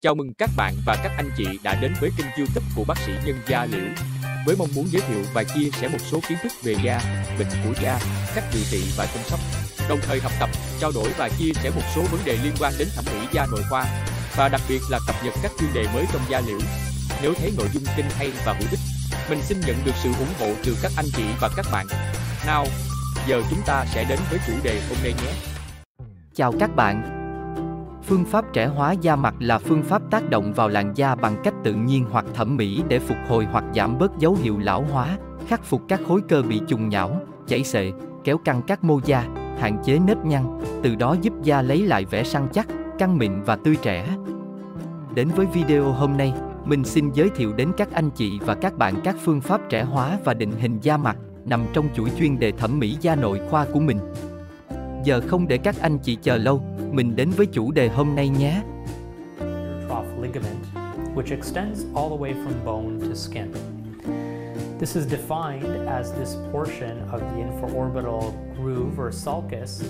Chào mừng các bạn và các anh chị đã đến với kênh YouTube của bác sĩ Nhân da LIểu, với mong muốn giới thiệu và chia sẻ một số kiến thức về da, bệnh của da, cách điều trị và chăm sóc, đồng thời học tập, trao đổi và chia sẻ một số vấn đề liên quan đến thẩm mỹ da nội khoa, và đặc biệt là cập nhật các chuyên đề mới trong da LIểu. Nếu thấy nội dung kênh hay và hữu ích, mình xin nhận được sự ủng hộ từ các anh chị và các bạn. Nào, giờ chúng ta sẽ đến với chủ đề hôm nay nhé. Chào các bạn. Phương pháp trẻ hóa da mặt là phương pháp tác động vào làn da bằng cách tự nhiên hoặc thẩm mỹ để phục hồi hoặc giảm bớt dấu hiệu lão hóa, khắc phục các khối cơ bị chùng nhão, chảy xệ, kéo căng các mô da, hạn chế nếp nhăn, từ đó giúp da lấy lại vẻ săn chắc, căng mịn và tươi trẻ. Đến với video hôm nay, mình xin giới thiệu đến các anh chị và các bạn các phương pháp trẻ hóa và định hình da mặt nằm trong chuỗi chuyên đề thẩm mỹ da nội khoa của mình. Giờ không để các anh chị chờ lâu, mình đến với chủ đề hôm nay nhé. Trough ligament, which extends all the way from bone to skin. This is defined as this portion of the infraorbital groove or sulcus,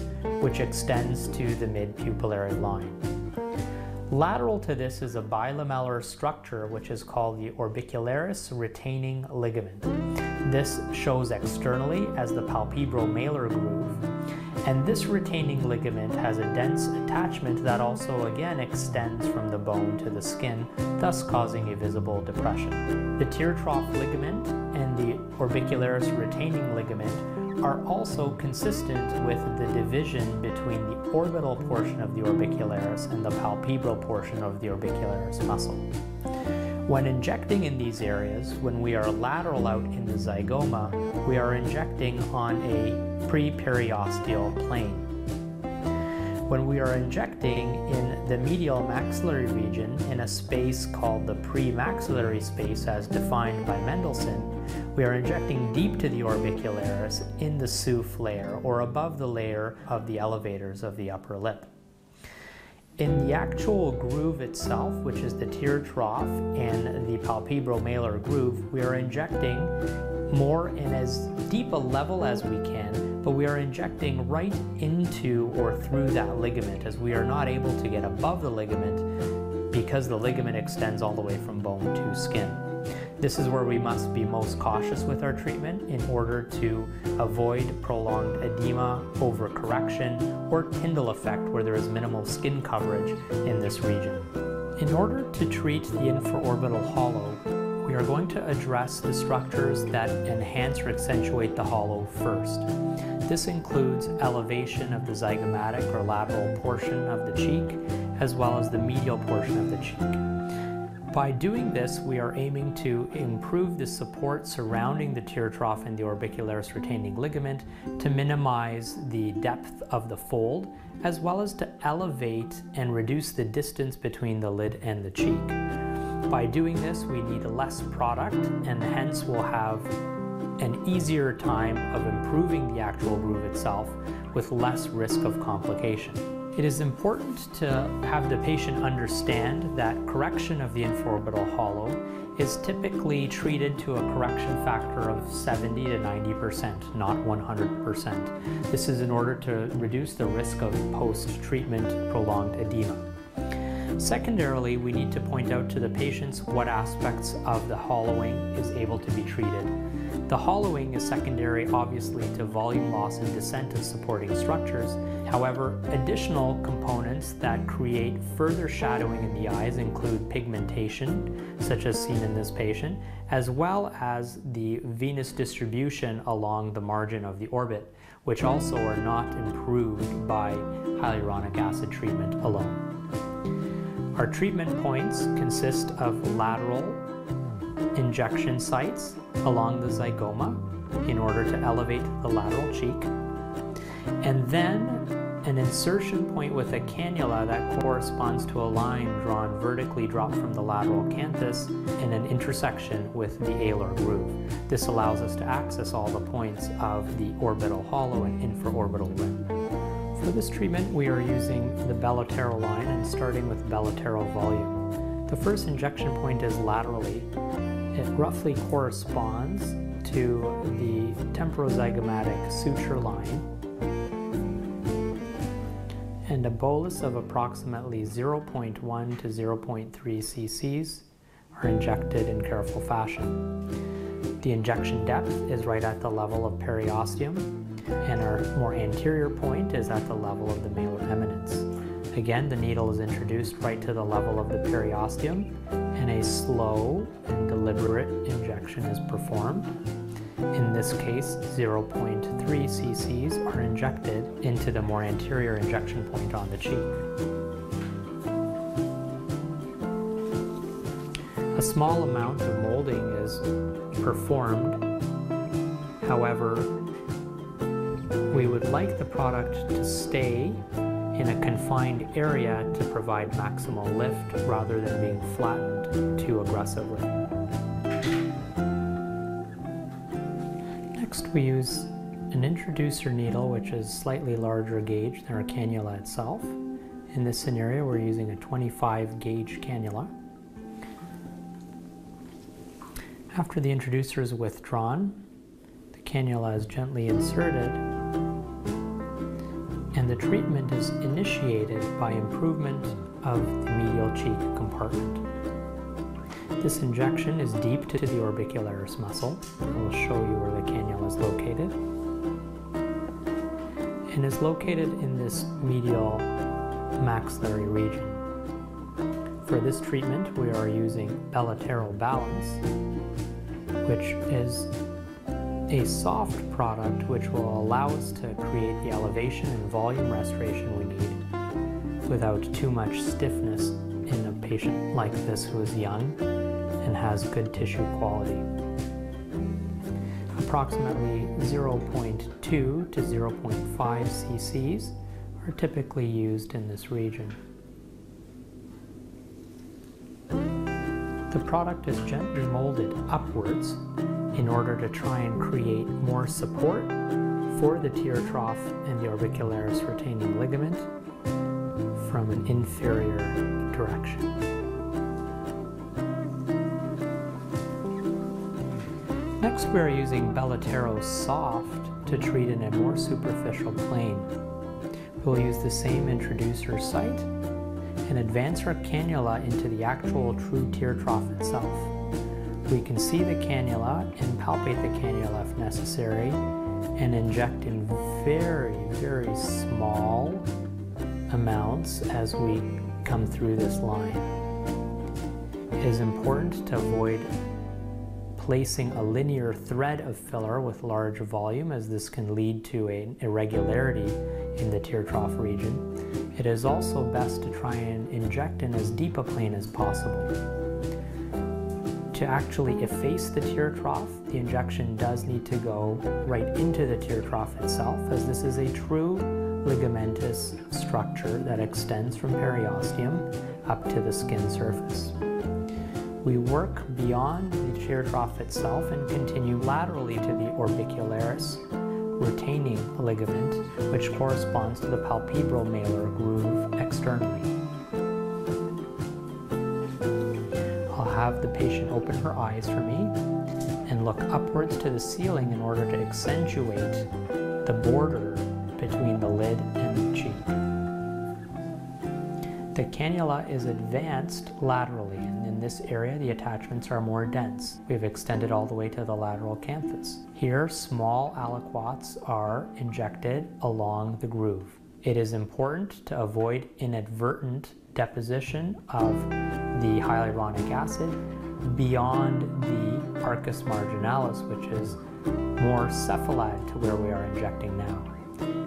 which extends to the mid-pupillary line. Lateral to this is a bilamellar structure which is called the orbicularis retaining ligament. This shows externally as the palpebromalar groove, and this retaining ligament has a dense attachment that also again extends from the bone to the skin, thus causing a visible depression. The tear trough ligament and the orbicularis retaining ligament are also consistent with the division between the orbital portion of the orbicularis and the palpebral portion of the orbicularis muscle. When injecting in these areas, when we are lateral out in the zygoma, we are injecting on a pre-periosteal plane. When we are injecting in the medial maxillary region in a space called the premaxillary space as defined by Mendelssohn, we are injecting deep to the orbicularis in the souffle layer or above the layer of the elevators of the upper lip. In the actual groove itself, which is the tear trough and the palpebromalar groove, we are injecting more in as deep a level as we can, but we are injecting right into or through that ligament, as we are not able to get above the ligament because the ligament extends all the way from bone to skin. This is where we must be most cautious with our treatment in order to avoid prolonged edema, overcorrection, or Tyndall effect where there is minimal skin coverage in this region. In order to treat the infraorbital hollow, we are going to address the structures that enhance or accentuate the hollow first. This includes elevation of the zygomatic or lateral portion of the cheek, as well as the medial portion of the cheek. By doing this, we are aiming to improve the support surrounding the tear trough and the orbicularis retaining ligament to minimize the depth of the fold, as well as to elevate and reduce the distance between the lid and the cheek. By doing this, we need less product, and hence we'll have an easier time of improving the actual groove itself with less risk of complication. It is important to have the patient understand that correction of the infraorbital hollow is typically treated to a correction factor of 70 to 90%, not 100%. This is in order to reduce the risk of post-treatment prolonged edema. Secondarily, we need to point out to the patients what aspects of the hollowing is able to be treated. The hollowing is secondary, obviously, to volume loss and descent of supporting structures. However, additional components that create further shadowing in the eyes include pigmentation, such as seen in this patient, as well as the venous distribution along the margin of the orbit, which also are not improved by hyaluronic acid treatment alone. Our treatment points consist of lateral injection sites along the zygoma in order to elevate the lateral cheek, and then an insertion point with a cannula that corresponds to a line drawn vertically dropped from the lateral canthus in an intersection with the alar groove. This allows us to access all the points of the orbital hollow and infraorbital rim. For this treatment, we are using the Bellotero line and starting with Bellotero volume. The first injection point is laterally. It roughly corresponds to the temporozygomatic suture line. and a bolus of approximately 0.1 to 0.3 cc's are injected in careful fashion. The injection depth is right at the level of periosteum, and our more anterior point is at the level of the malar eminence. Again, the needle is introduced right to the level of the periosteum, and a slow and deliberate injection is performed. In this case, 0.3 cc's are injected into the more anterior injection point on the cheek. A small amount of molding is performed. However, we would like the product to stay in a confined area to provide maximal lift rather than being flattened too aggressively. Next, we use an introducer needle, which is slightly larger gauge than our cannula itself. In this scenario, we're using a 25 gauge cannula. After the introducer is withdrawn, the cannula is gently inserted, and the treatment is initiated by improvement of the medial cheek compartment. This injection is deep to the orbicularis muscle. We'll show you where the cannula is located. And is located in this medial maxillary region. For this treatment, we are using bilateral balance, which is a soft product which will allow us to create the elevation and volume restoration we need without too much stiffness in a patient like this who is young and has good tissue quality. Approximately 0.2 to 0.5 cc's are typically used in this region. The product is gently molded upwards in order to try and create more support for the tear trough and the orbicularis retaining ligament from an inferior direction. Next, we are using Bellatero Soft to treat in a more superficial plane. We'll use the same introducer site and advance our cannula into the actual true tear trough itself. We can see the cannula and palpate the cannula if necessary and inject in very, very small amounts as we come through this line. It is important to avoid placing a linear thread of filler with large volume, as this can lead to an irregularity in the tear trough region. It is also best to try and inject in as deep a plane as possible. To actually efface the tear trough, the injection does need to go right into the tear trough itself, as this is a true ligamentous structure that extends from periosteum up to the skin surface. We work beyond the tear trough itself and continue laterally to the orbicularis retaining ligament, which corresponds to the palpebral malar groove externally. I'll have the patient open her eyes for me and look upwards to the ceiling in order to accentuate the border between the lid and the cheek. The cannula is advanced laterally, and in this area the attachments are more dense. We've extended all the way to the lateral canthus. Here, small aliquots are injected along the groove. It is important to avoid inadvertent deposition of the hyaluronic acid beyond the arcus marginalis, which is more cephalad to where we are injecting now.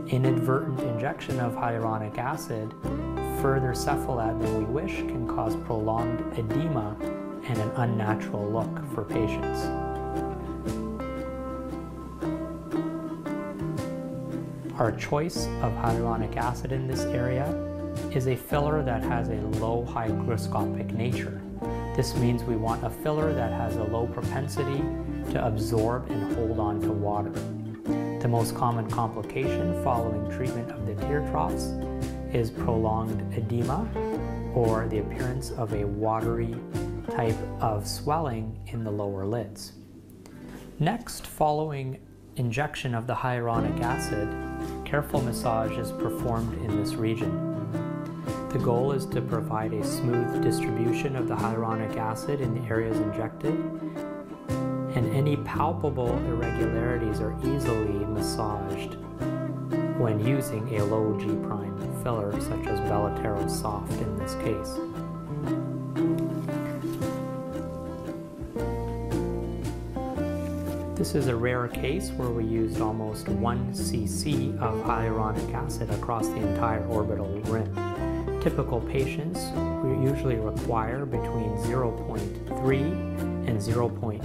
Inadvertent injection of hyaluronic acid further cephalad than we wish can cause prolonged edema and an unnatural look for patients. Our choice of hyaluronic acid in this area is a filler that has a low hygroscopic nature. This means we want a filler that has a low propensity to absorb and hold on to water. The most common complication following treatment of the tear troughs is prolonged edema or the appearance of a watery type of swelling in the lower lids. Next, following injection of the hyaluronic acid, careful massage is performed in this region. The goal is to provide a smooth distribution of the hyaluronic acid in the areas injected, and any palpable irregularities are easily massaged when using a low G' filler, such as Belotero Soft in this case. This is a rare case where we used almost 1 cc of hyaluronic acid across the entire orbital rim. Typical patients usually require between 0.3 and 0.5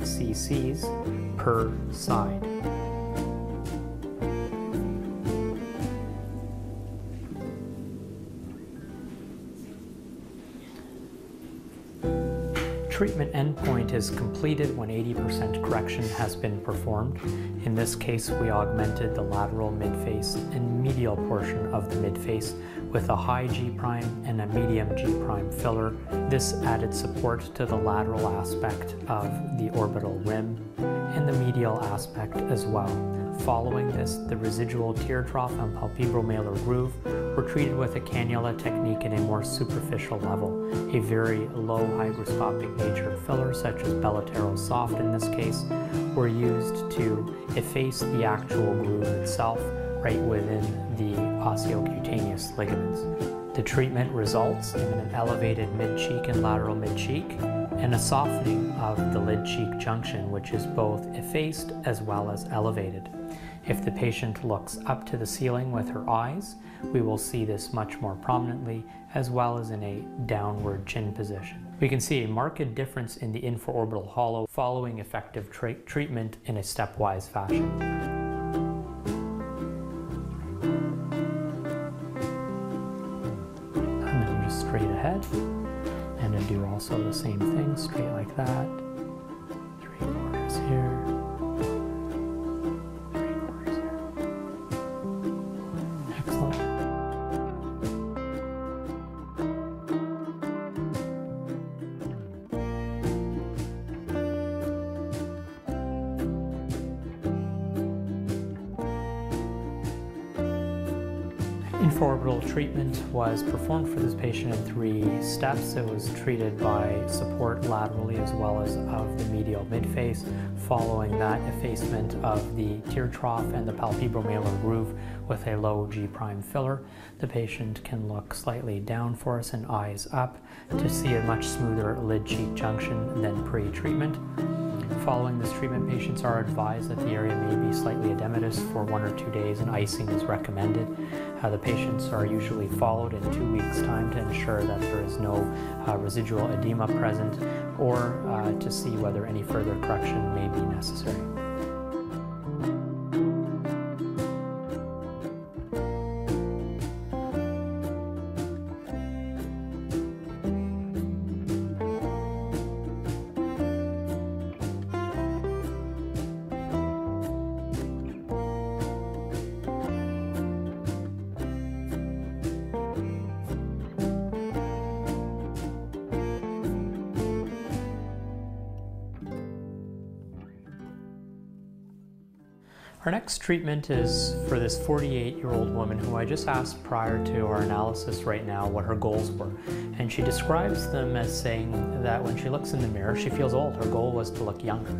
cc's per side. Treatment endpoint is completed when 80% correction has been performed. In this case, we augmented the lateral midface and medial portion of the midface with a high G' and a medium G' filler. This added support to the lateral aspect of the orbital rim and the medial aspect as well. Following this, the residual tear trough and palpebromalar groove were treated with a cannula technique in a more superficial level. A very low hygroscopic natured filler, such as Belotero Soft in this case, were used to efface the actual groove itself right within the osteocutaneous ligaments. The treatment results in an elevated mid-cheek and lateral mid-cheek and a softening of the lid-cheek junction, which is both effaced as well as elevated. If the patient looks up to the ceiling with her eyes, we will see this much more prominently, as well as in a downward chin position. We can see a marked difference in the infraorbital hollow following effective treatment in a stepwise fashion. And then just straight ahead, and then do also the same thing, straight like that. 3/4 here. Infraorbital treatment was performed for this patient in 3 steps. It was treated by support laterally as well as of the medial midface. Following that, effacement of the tear trough and the palpebromalar groove with a low G' filler. The patient can look slightly down for us and eyes up to see a much smoother lid-cheek junction than pre-treatment. Following this treatment, patients are advised that the area may be slightly edematous for 1 or 2 days and icing is recommended. The patients are usually followed in 2 weeks' time to ensure that there is no residual edema present, or to see whether any further correction may be necessary. Our next treatment is for this 48-year-old woman who I just asked prior to our analysis right now what her goals were. And she describes them as saying that when she looks in the mirror, she feels old. Her goal was to look younger.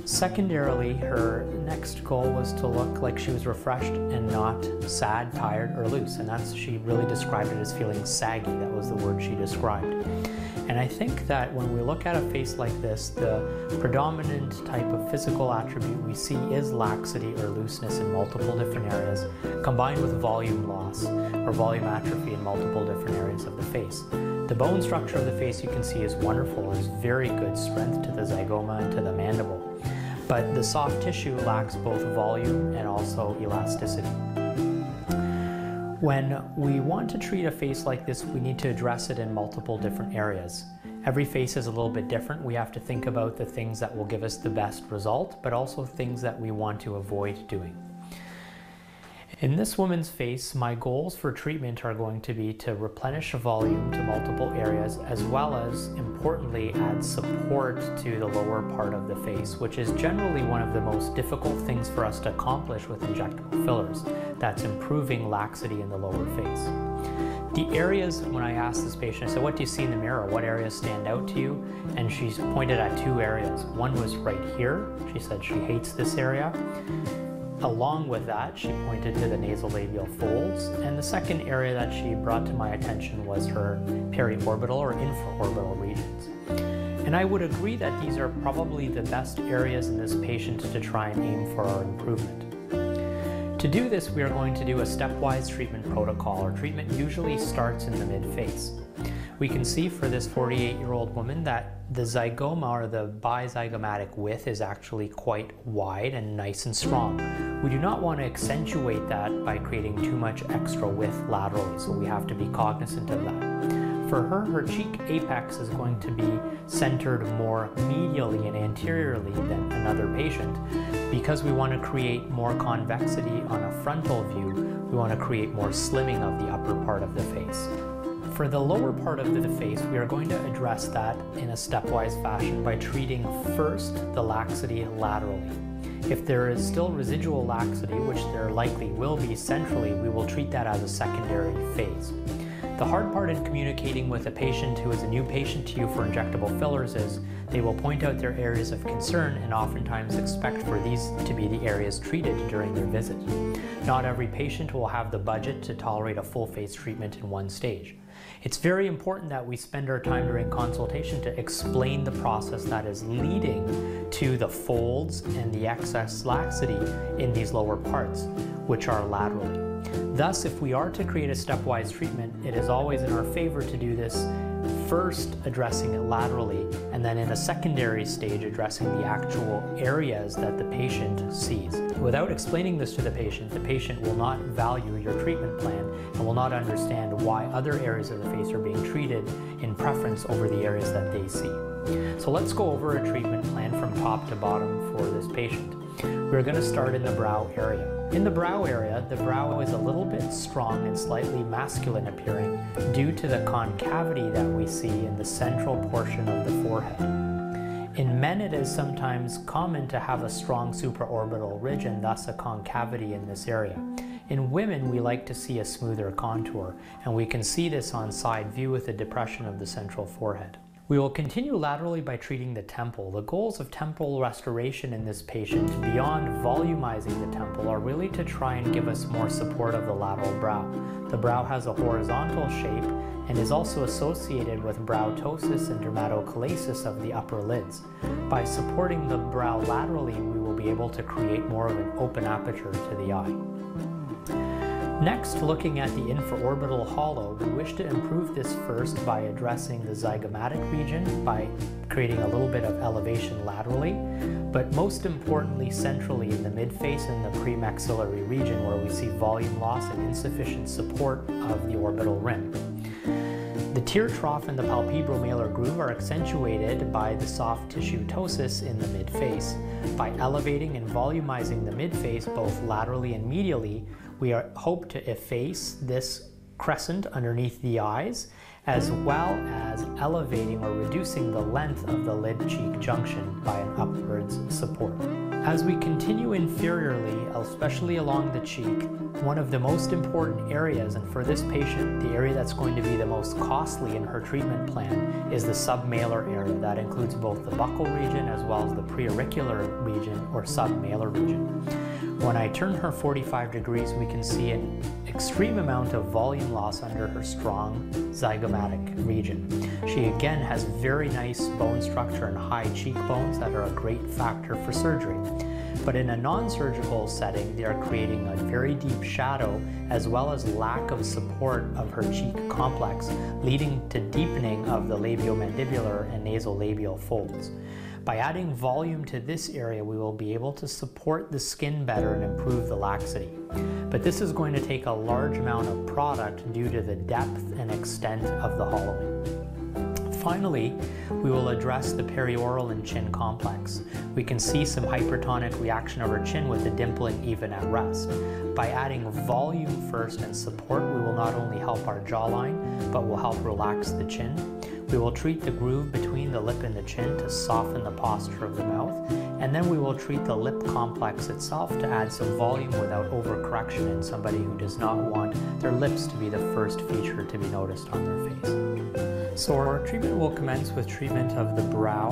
Secondarily, her next goal was to look like she was refreshed and not sad, tired, or loose. And she really described it as feeling saggy. That was the word she described. And I think that when we look at a face like this, the predominant type of physical attribute we see is laxity or looseness in multiple different areas, combined with volume loss or volume atrophy in multiple different areas of the face. The bone structure of the face, you can see, is wonderful. There's very good strength to the zygoma and to the mandible. But the soft tissue lacks both volume and also elasticity. When we want to treat a face like this, we need to address it in multiple different areas. Every face is a little bit different. We have to think about the things that will give us the best result, but also things that we want to avoid doing. In this woman's face, my goals for treatment are going to be to replenish volume to multiple areas, as well as, importantly, add support to the lower part of the face, which is generally one of the most difficult things for us to accomplish with injectable fillers. That's improving laxity in the lower face. The areas, when I asked this patient, I said, what do you see in the mirror? What areas stand out to you? And she pointed at two areas. One was right here. She said she hates this area. Along with that, she pointed to the nasolabial folds, and the second area that she brought to my attention was her periorbital or infraorbital regions. And I would agree that these are probably the best areas in this patient to try and aim for our improvement. To do this, we are going to do a stepwise treatment protocol. Our treatment usually starts in the mid-face. We can see for this 48-year-old woman that the zygoma, or the bizygomatic width, is actually quite wide and nice and strong. We do not want to accentuate that by creating too much extra width laterally, so we have to be cognizant of that. For her, her cheek apex is going to be centered more medially and anteriorly than another patient. Because we want to create more convexity on a frontal view, we want to create more slimming of the upper part of the face. For the lower part of the face, we are going to address that in a stepwise fashion by treating first the laxity laterally. If there is still residual laxity, which there likely will be centrally, we will treat that as a secondary phase. The hard part in communicating with a patient who is a new patient to you for injectable fillers is they will point out their areas of concern and oftentimes expect for these to be the areas treated during their visit. Not every patient will have the budget to tolerate a full face treatment in one stage. It's very important that we spend our time during consultation to explain the process that is leading to the folds and the excess laxity in these lower parts, which are laterally. Thus, if we are to create a stepwise treatment, it is always in our favor to do this first addressing it laterally, and then in a secondary stage addressing the actual areas that the patient sees. Without explaining this to the patient will not value your treatment plan and will not understand why other areas of the face are being treated in preference over the areas that they see. So let's go over a treatment plan from top to bottom for this patient. We're going to start in the brow area. In the brow area, the brow is a little bit strong and slightly masculine appearing due to the concavity that we see in the central portion of the forehead. In men, it is sometimes common to have a strong supraorbital ridge and thus a concavity in this area. In women, we like to see a smoother contour, and we can see this on side view with the depression of the central forehead. We will continue laterally by treating the temple. The goals of temporal restoration in this patient, beyond volumizing the temple, are really to try and give us more support of the lateral brow. The brow has a horizontal shape and is also associated with brow ptosis and dermatochalasis of the upper lids. By supporting the brow laterally, we will be able to create more of an open aperture to the eye. Next, looking at the infraorbital hollow, we wish to improve this first by addressing the zygomatic region by creating a little bit of elevation laterally, but most importantly centrally in the midface and the premaxillary region where we see volume loss and insufficient support of the orbital rim. The tear trough and the palpebromalar groove are accentuated by the soft tissue ptosis in the midface. By elevating and volumizing the midface both laterally and medially, we hope to efface this crescent underneath the eyes, as well as elevating or reducing the length of the lid-cheek junction by an upwards support. As we continue inferiorly, especially along the cheek, one of the most important areas, and for this patient, the area that's going to be the most costly in her treatment plan, is the submalar area. That includes both the buccal region as well as the preauricular region or submalar region. When I turn her 45 degrees, we can see an extreme amount of volume loss under her strong zygomatic region. She again has very nice bone structure and high cheekbones that are a great factor for surgery. But in a non-surgical setting, they are creating a very deep shadow as well as lack of support of her cheek complex, leading to deepening of the labiomandibular and nasolabial folds. By adding volume to this area, we will be able to support the skin better and improve the laxity. But this is going to take a large amount of product due to the depth and extent of the hollowing. Finally, we will address the perioral and chin complex. We can see some hypertonic reaction of our chin with the dimpling even at rest. By adding volume first and support, we will not only help our jawline, but will help relax the chin. We will treat the groove between the lip and the chin to soften the posture of the mouth, and then we will treat the lip complex itself to add some volume without overcorrection in somebody who does not want their lips to be the first feature to be noticed on their face. So our treatment will commence with treatment of the brow,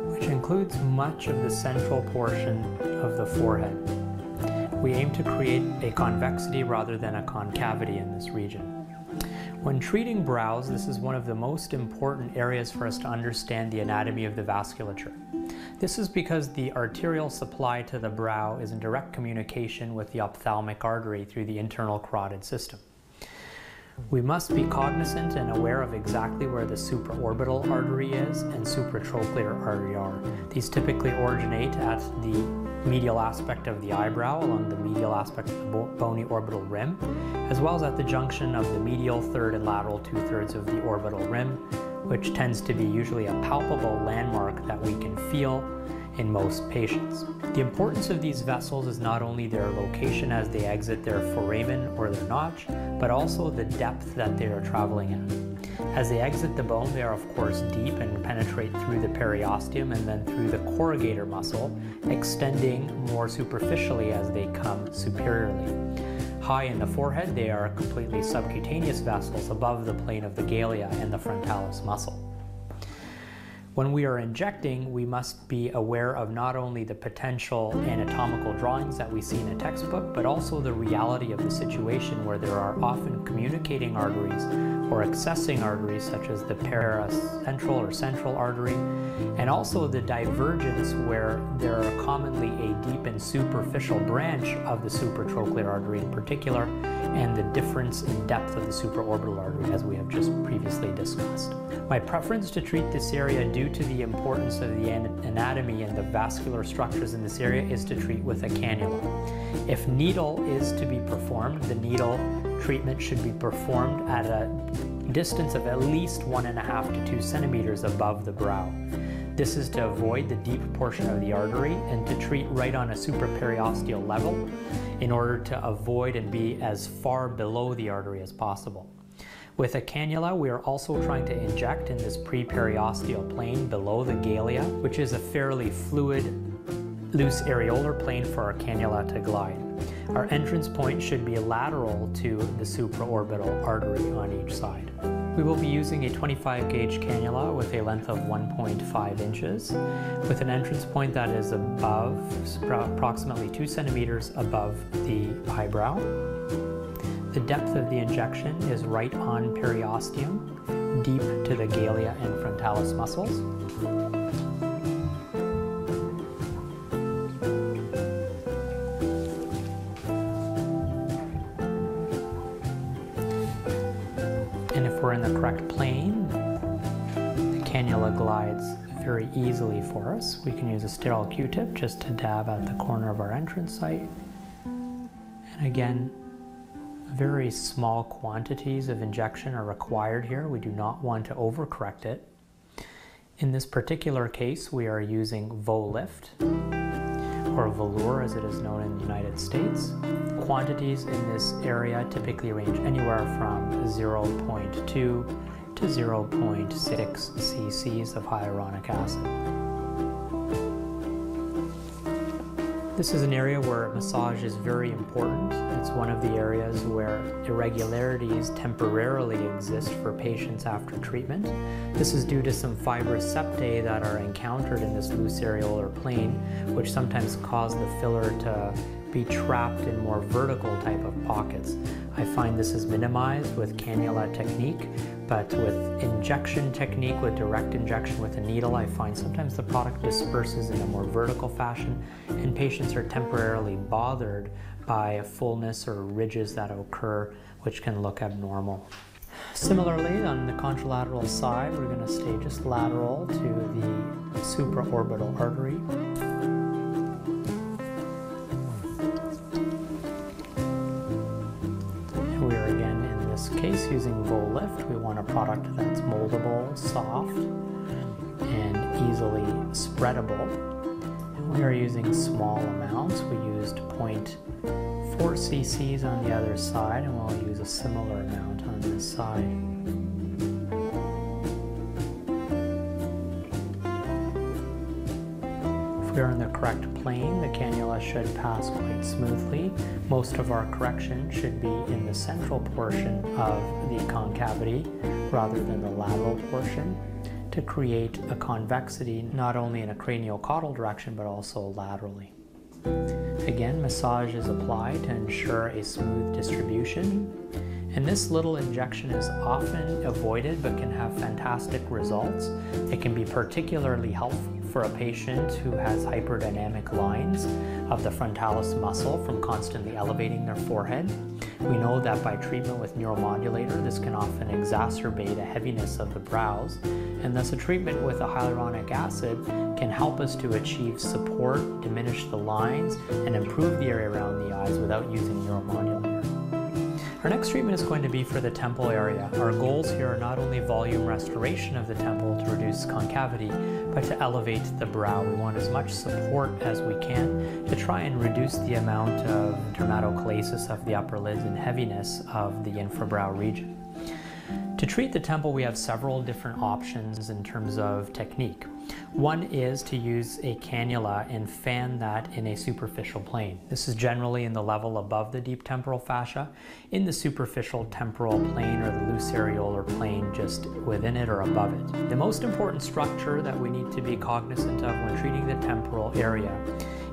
which includes much of the central portion of the forehead. We aim to create a convexity rather than a concavity in this region. When treating brows, this is one of the most important areas for us to understand the anatomy of the vasculature. This is because the arterial supply to the brow is in direct communication with the ophthalmic artery through the internal carotid system. We must be cognizant and aware of exactly where the supraorbital artery is and supratrochlear artery are. These typically originate at the medial aspect of the eyebrow along the medial aspect of the bony orbital rim, as well as at the junction of the medial third and lateral 2/3 of the orbital rim, which tends to be usually a palpable landmark that we can feel in most patients. The importance of these vessels is not only their location as they exit their foramen or their notch, but also the depth that they are traveling at. As they exit the bone, they are of course deep and penetrate through the periosteum and then through the corrugator muscle, extending more superficially as they come superiorly. High in the forehead, they are completely subcutaneous vessels above the plane of the galea and the frontalis muscle. When we are injecting, we must be aware of not only the potential anatomical drawings that we see in a textbook, but also the reality of the situation where there are often communicating arteries or accessing arteries such as the paracentral or central artery, and also the divergence where there are commonly a deep and superficial branch of the supratrochlear artery in particular, and the difference in depth of the supraorbital artery as we have just previously discussed. My preference to treat this area due to the importance of the anatomy and the vascular structures in this area is to treat with a cannula. If needle is to be performed, the needle treatment should be performed at a distance of at least 1.5 to 2 centimeters above the brow. This is to avoid the deep portion of the artery and to treat right on a supraperiosteal level in order to avoid and be as far below the artery as possible. With a cannula, we are also trying to inject in this preperiosteal plane below the galea, which is a fairly fluid, loose areolar plane for our cannula to glide. Our entrance point should be lateral to the supraorbital artery on each side. We will be using a 25 gauge cannula with a length of 1.5 inches, with an entrance point that is above, approximately 2 centimeters above the eyebrow. The depth of the injection is right on periosteum, deep to the galea and frontalis muscles. And if we're in the correct plane, the cannula glides very easily for us. We can use a sterile Q-tip just to dab at the corner of our entrance site. And again, very small quantities of injection are required here. We do not want to overcorrect it. In this particular case, we are using Volift, or velour as it is known in the United States. Quantities in this area typically range anywhere from 0.2 to 0.6 cc's of hyaluronic acid. This is an area where massage is very important. It's one of the areas where irregularities temporarily exist for patients after treatment. This is due to some fibrous septae that are encountered in this loose areolar plane, which sometimes cause the filler to be trapped in more vertical type of pockets. I find this is minimized with cannula technique, but with injection technique, with direct injection with a needle, I find sometimes the product disperses in a more vertical fashion and patients are temporarily bothered by a fullness or ridges that occur, which can look abnormal. Similarly, on the contralateral side, we're going to stay just lateral to the supraorbital artery. Case using Volift, we want a product that's moldable, soft, and easily spreadable. And we are using small amounts. We used 0.4 cc's on the other side, and we'll use a similar amount on this side. If we are in the correct plane, the cannula should pass quite smoothly. Most of our correction should be in the central portion of the concavity rather than the lateral portion, to create a convexity not only in a craniocaudal direction but also laterally. Again, massage is applied to ensure a smooth distribution, and this little injection is often avoided but can have fantastic results. It can be particularly helpful for a patient who has hyperdynamic lines of the frontalis muscle from constantly elevating their forehead. We know that by treatment with neuromodulator, this can often exacerbate a heaviness of the brows, and thus a treatment with a hyaluronic acid can help us to achieve support, diminish the lines, and improve the area around the eyes without using neuromodulator. Our next treatment is going to be for the temple area. Our goals here are not only volume restoration of the temple to reduce concavity, but to elevate the brow. We want as much support as we can to try and reduce the amount of dermatochalasis of the upper lids and heaviness of the infrabrow region. To treat the temple, we have several different options in terms of technique. One is to use a cannula and fan that in a superficial plane. This is generally in the level above the deep temporal fascia, in the superficial temporal plane or the loose areolar plane just within it or above it. The most important structure that we need to be cognizant of when treating the temporal area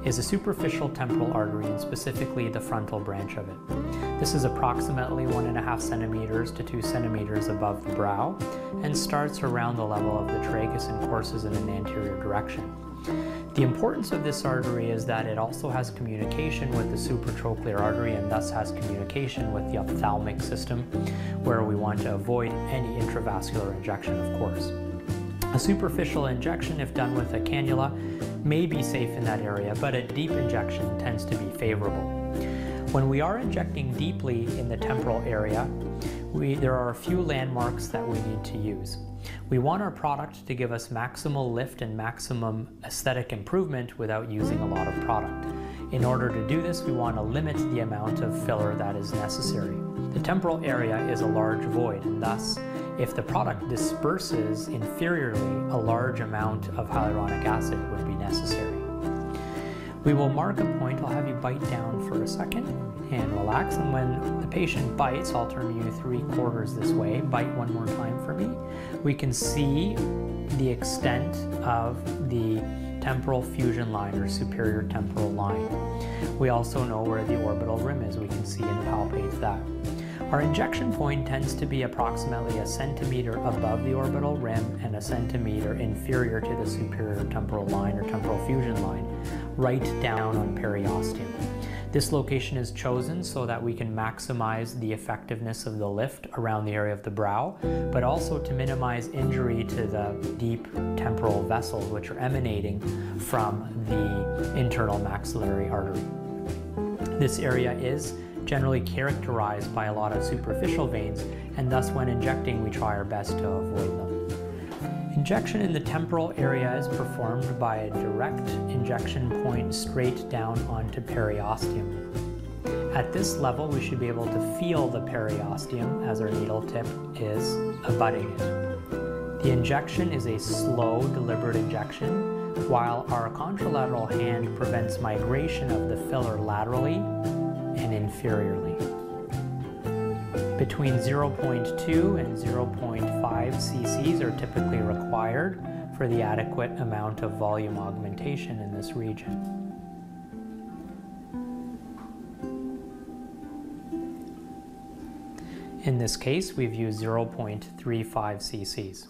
is a superficial temporal artery, and specifically the frontal branch of it. This is approximately 1.5 centimeters to 2 centimeters above the brow and starts around the level of the tragus and courses in an anterior direction. The importance of this artery is that it also has communication with the supratrochlear artery and thus has communication with the ophthalmic system, where we want to avoid any intravascular injection, of course. A superficial injection, if done with a cannula, may be safe in that area, but a deep injection tends to be favorable. When we are injecting deeply in the temporal area, there are a few landmarks that we need to use. We want our product to give us maximal lift and maximum aesthetic improvement without using a lot of product. In order to do this, we want to limit the amount of filler that is necessary. The temporal area is a large void, and thus, if the product disperses inferiorly, a large amount of hyaluronic acid would be necessary. We will mark a point. I'll have you bite down for a second and relax, and when the patient bites, I'll turn you 3/4 this way. Bite one more time for me. We can see the extent of the temporal fusion line or superior temporal line. We also know where the orbital rim is. We can see and palpate that. Our injection point tends to be approximately 1 centimeter above the orbital rim and 1 centimeter inferior to the superior temporal line or temporal fusion line, right down on periosteum. This location is chosen so that we can maximize the effectiveness of the lift around the area of the brow, but also to minimize injury to the deep temporal vessels which are emanating from the internal maxillary artery. This area is generally characterized by a lot of superficial veins, and thus when injecting we try our best to avoid them. Injection in the temporal area is performed by a direct injection point straight down onto periosteum. At this level we should be able to feel the periosteum as our needle tip is abutting it. The injection is a slow, deliberate injection, while our contralateral hand prevents migration of the filler laterally and inferiorly. Between 0.2 and 0.5 cc's are typically required for the adequate amount of volume augmentation in this region. In this case, we've used 0.35 cc's.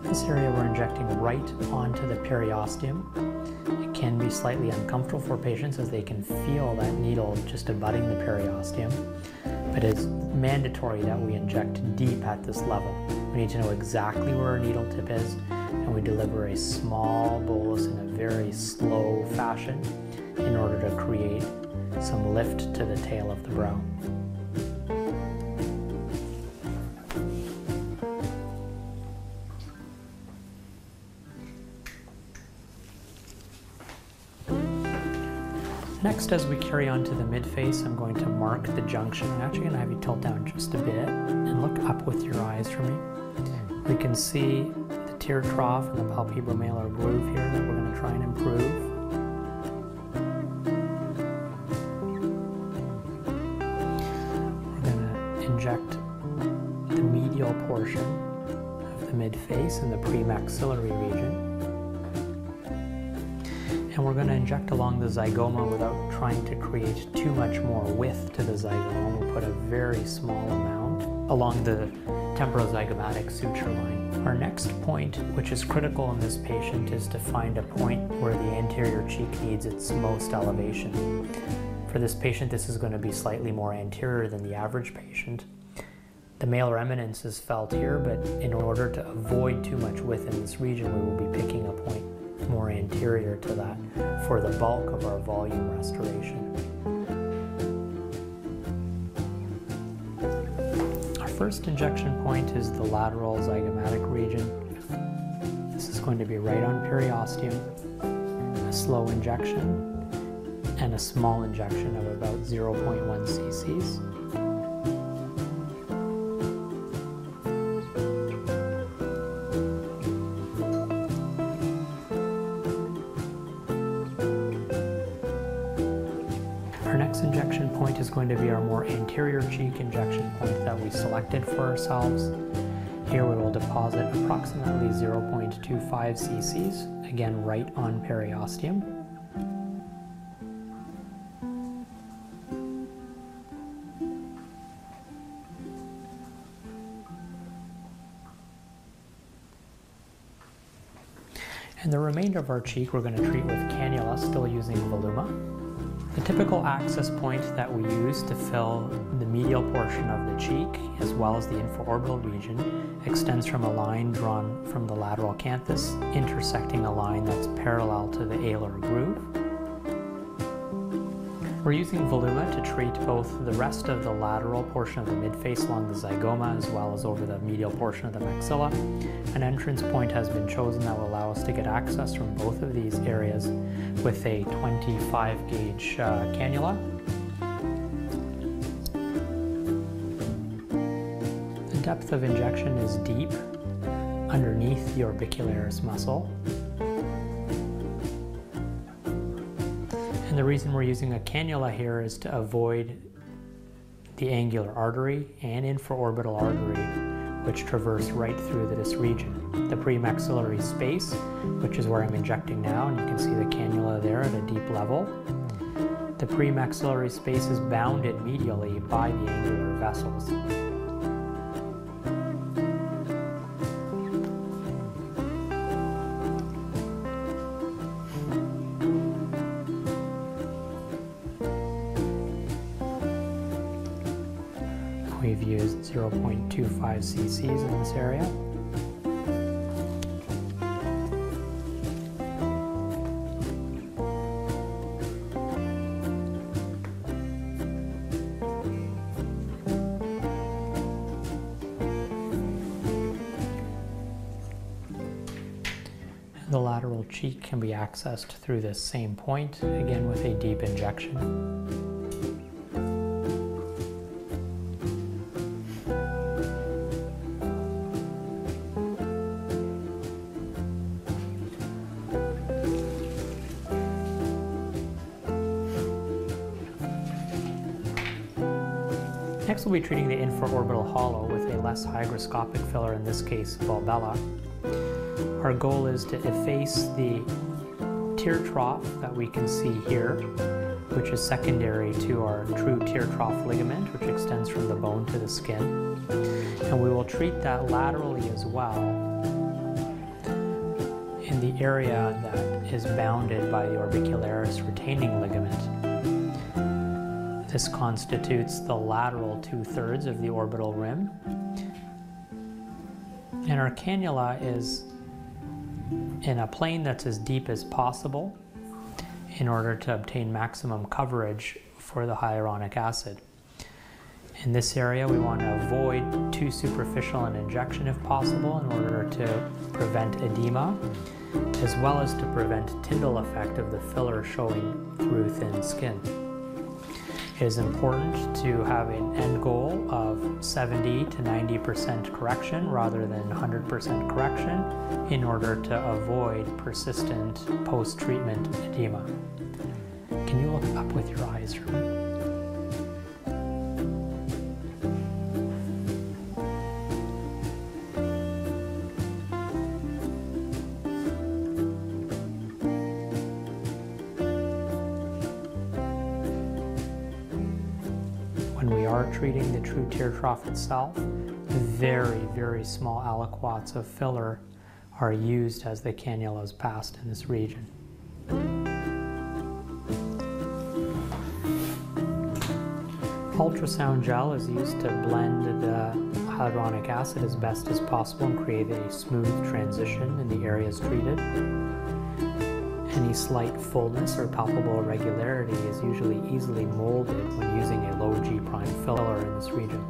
This area we're injecting right onto the periosteum. It can be slightly uncomfortable for patients as they can feel that needle just abutting the periosteum, but it's mandatory that we inject deep at this level. We need to know exactly where our needle tip is, and we deliver a small bolus in a very slow fashion in order to create some lift to the tail of the brow. Next, as we carry on to the mid-face, I'm going to mark the junction. I'm actually going to have you tilt down just a bit and look up with your eyes for me. We can see the tear trough and the palpebromalar groove here that we're going to try and improve. We're going to inject the medial portion of the mid-face in the premaxillary region. And we're going to inject along the zygoma without trying to create too much more width to the zygoma. We'll put a very small amount along the temporozygomatic suture line. Our next point, which is critical in this patient, is to find a point where the anterior cheek needs its most elevation. For this patient, this is going to be slightly more anterior than the average patient. The malar eminence is felt here, but in order to avoid too much width in this region, we will be picking a point more anterior to that for the bulk of our volume restoration. Our first injection point is the lateral zygomatic region. This is going to be right on periosteum, a slow injection, and a small injection of about 0.1 cc's. Our next injection point is going to be our more anterior cheek injection point that we selected for ourselves. Here we will deposit approximately 0.25 cc's, again right on periosteum. And the remainder of our cheek we're going to treat with cannula, still using voluma. The typical access point that we use to fill the medial portion of the cheek, as well as the infraorbital region, extends from a line drawn from the lateral canthus, intersecting a line that's parallel to the alar groove. We're using voluma to treat both the rest of the lateral portion of the midface along the zygoma, as well as over the medial portion of the maxilla. An entrance point has been chosen that will allow us to get access from both of these areas with a 25 gauge cannula. The depth of injection is deep underneath the orbicularis muscle. And the reason we're using a cannula here is to avoid the angular artery and infraorbital artery, which traverse right through this region. The premaxillary space, which is where I'm injecting now, and you can see the cannula there at a deep level. The premaxillary space is bounded medially by the angular vessels. We've used 0.25 cc's in this area. The lateral cheek can be accessed through this same point, again with a deep injection. Next we'll be treating the infraorbital hollow with a less hygroscopic filler, in this case Volbella. Our goal is to efface the tear trough that we can see here, which is secondary to our true tear trough ligament, which extends from the bone to the skin. And we will treat that laterally as well in the area that is bounded by the orbicularis retaining ligament. This constitutes the lateral 2/3 of the orbital rim. And our cannula is in a plane that's as deep as possible in order to obtain maximum coverage for the hyaluronic acid. In this area, we want to avoid too superficial an injection if possible in order to prevent edema, as well as to prevent Tyndall effect of the filler showing through thin skin. It is important to have an end goal of 70 to 90% correction rather than 100% correction in order to avoid persistent post-treatment edema. Can you look up with your eyes for me? When we are treating the true tear trough itself, very, very small aliquots of filler are used as the cannula is passed in this region. Ultrasound gel is used to blend the hyaluronic acid as best as possible and create a smooth transition in the areas treated. Any slight fullness or palpable irregularity is usually easily molded when using a low G' filler in this region.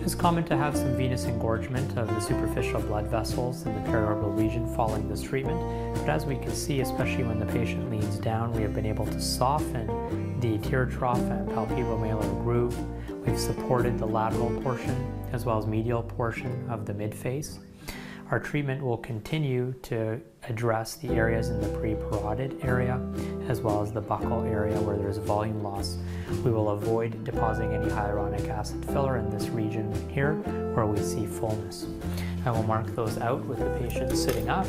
It's common to have some venous engorgement of the superficial blood vessels in the periorbital region following this treatment, but as we can see, especially when the patient leans down, we have been able to soften the tear trough and palpebromalar groove. We've supported the lateral portion as well as medial portion of the midface. Our treatment will continue to address the areas in the pre-parotid area as well as the buccal area where there's volume loss. We will avoid depositing any hyaluronic acid filler in this region here where we see fullness. I will mark those out with the patient sitting up.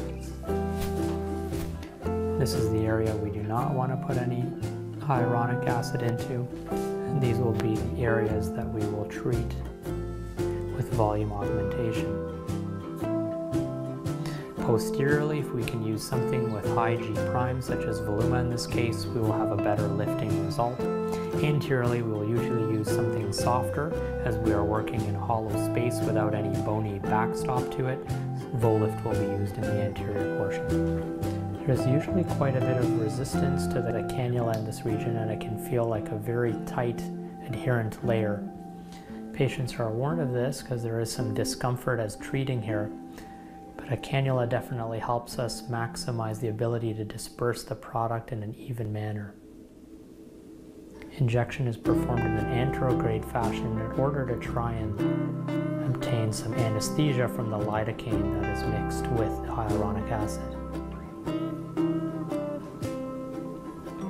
This is the area we do not want to put any hyaluronic acid into, and these will be the areas that we will treat with volume augmentation. Posteriorly, if we can use something with high G prime, such as Voluma in this case, we will have a better lifting result. Anteriorly, we will usually use something softer as we are working in hollow space without any bony backstop to it. Volift will be used in the anterior portion. There's usually quite a bit of resistance to the cannula in this region, and it can feel like a very tight adherent layer. Patients are warned of this because there is some discomfort as treating here, but a cannula definitely helps us maximize the ability to disperse the product in an even manner. Injection is performed in an anterograde fashion in order to try and obtain some anesthesia from the lidocaine that is mixed with the hyaluronic acid.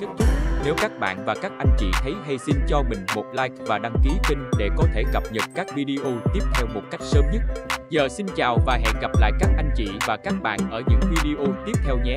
Kết thúc. Nếu các bạn và các anh chị thấy hay, xin cho mình một like và đăng ký kênh để có thể cập nhật các video tiếp theo một cách sớm nhất. Giờ xin chào và hẹn gặp lại các anh chị và các bạn ở những video tiếp theo nhé.